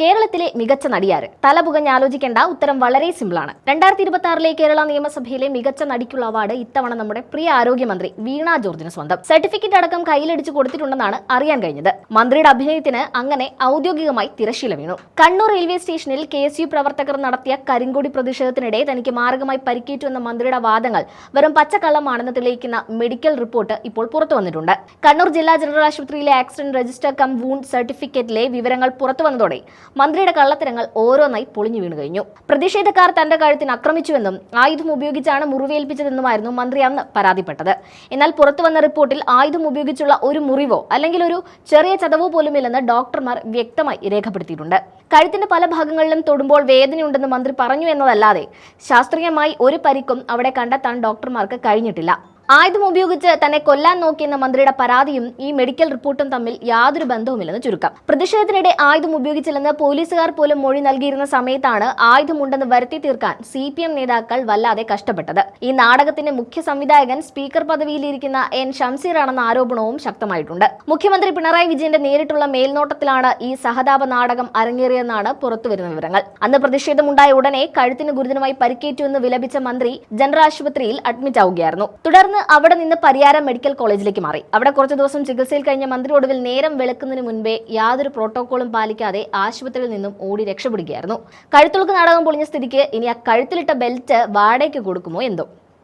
കേരളത്തിലെ മികച്ച നടിയാര്? തലപുകഞ്ഞാലോചിക്കേണ്ട ഉത്തരം വളരെ സിമ്പിളാണ്. 2026 കേരള നിയമസഭയിലെ മികച്ച നടിക്കുള്ള അവാർഡ് ഇത്തവണ നമ്മുടെ പ്രിയ ആരോഗ്യമന്ത്രി വീണ ജോർജിന് സ്വന്തം. സർട്ടിഫിക്കറ്റ് അടക്കം കയ്യിലടിച്ചു കൊടുത്തിട്ടുണ്ടെന്നാണ് അറിയാൻ കഴിഞ്ഞത്. മന്ത്രിയുടെ അഭിനയത്തിന് അങ്ങനെ ഔദ്യോഗികമായി തിരശ്ശീല വീണു. കണ്ണൂർ റെയിൽവേ സ്റ്റേഷനിൽ KSU പ്രവർത്തകർ നടത്തിയ കരിങ്കൊടി പ്രതിഷേധത്തിനിടെ തനിക്ക് മാരകമായി പരിക്കേറ്റു എന്ന മന്ത്രിയുടെ വാദങ്ങൾ വെറും പച്ചക്കള്ളമാണെന്ന് തെളിയിക്കുന്ന മെഡിക്കൽ റിപ്പോർട്ട് ഇപ്പോൾ പുറത്തു വന്നിട്ടുണ്ട്. കണ്ണൂർ ജില്ലാ ജനറൽ ആശുപത്രിയിലെ ആക്സിഡന്റ് രജിസ്റ്റർ കം വൂണ്ട് സർട്ടിഫിക്കറ്റിലെ വിവരങ്ങൾ പുറത്തു വന്നതോടെ മന്ത്രിയുടെ കള്ളത്തരങ്ങൾ ഓരോന്നായി പൊളിഞ്ഞു വീണു കഴിഞ്ഞു. പ്രതിഷേധക്കാർ തന്റെ കഴുത്തിന് ആക്രമിച്ചുവെന്നും ആയുധം ഉപയോഗിച്ചാണ് മുറിവേൽപ്പിച്ചതെന്നുമായിരുന്നു മന്ത്രി അന്ന് പരാതിപ്പെട്ടത്. എന്നാൽ പുറത്തുവന്ന റിപ്പോർട്ടിൽ ആയുധം ഉപയോഗിച്ചുള്ള ഒരു മുറിവോ അല്ലെങ്കിൽ ഒരു ചെറിയ ചതവോ പോലുമില്ലെന്ന് ഡോക്ടർമാർ വ്യക്തമായി രേഖപ്പെടുത്തിയിട്ടുണ്ട്. കഴുത്തിന്റെ പല ഭാഗങ്ങളിലും തൊടുമ്പോൾ വേദനയുണ്ടെന്ന് മന്ത്രി പറഞ്ഞു എന്നതല്ലാതെ ശാസ്ത്രീയമായി ഒരു പരിക്കും അവിടെ കണ്ടെത്താൻ ഡോക്ടർമാർക്ക് കഴിഞ്ഞിട്ടില്ല. ആയുധം ഉപയോഗിച്ച് തന്നെ കൊല്ലാൻ നോക്കിയെന്ന മന്ത്രിയുടെ പരാതിയും ഈ മെഡിക്കൽ റിപ്പോർട്ടും തമ്മിൽ യാതൊരു ബന്ധവുമില്ലെന്ന് ചുരുക്കം. പ്രതിഷേധത്തിനിടെ ആയുധം ഉപയോഗിച്ചില്ലെന്ന് പോലീസുകാർ പോലും മൊഴി നൽകിയിരുന്ന സമയത്താണ് ആയുധമുണ്ടെന്ന് വരുത്തി തീർക്കാൻ CPM നേതാക്കൾ വല്ലാതെ കഷ്ടപ്പെട്ടത്. ഈ നാടകത്തിന്റെ മുഖ്യ സംവിധായകൻ സ്പീക്കർ പദവിയിലിരിക്കുന്ന N ഷംസീർ ആണെന്ന ആരോപണവും ശക്തമായിട്ടുണ്ട്. മുഖ്യമന്ത്രി പിണറായി വിജയന്റെ നേരിട്ടുള്ള മേൽനോട്ടത്തിലാണ് ഈ സഹതാപ നാടകം അരങ്ങേറിയെന്നാണ് പുറത്തുവരുന്ന വിവരങ്ങൾ. അന്ന് പ്രതിഷേധമുണ്ടായ ഉടനെ കഴുത്തിന് ഗുരുതരമായി പരിക്കേറ്റു എന്ന് വിലപിച്ച മന്ത്രി ജനറൽ ആശുപത്രിയിൽ അഡ്മിറ്റ് ആവുകയായിരുന്നു. തുടർന്ന് അവിടെ നിന്ന് പരിയാരം മെഡിക്കൽ കോളേജിലേക്ക് മാറി. അവിടെ കുറച്ചു ദിവസം ചികിത്സയിൽ കഴിഞ്ഞ മന്ത്രി ഒടുവിൽ നേരം വെളുക്കുന്നതിന് മുൻപേ യാതൊരു പ്രോട്ടോകോളും പാലിക്കാതെ ആശുപത്രിയിൽ നിന്നും ഓടി രക്ഷപ്പെടുകയായിരുന്നു. കഴുത്തുളുക്ക് നാടകം പൊളിഞ്ഞ സ്ഥിതിക്ക് ഇനി ആ കഴുത്തിലിട്ട ബെൽറ്റ് വാടകയ്ക്ക് കൊടുക്കുമോ എന്തോ.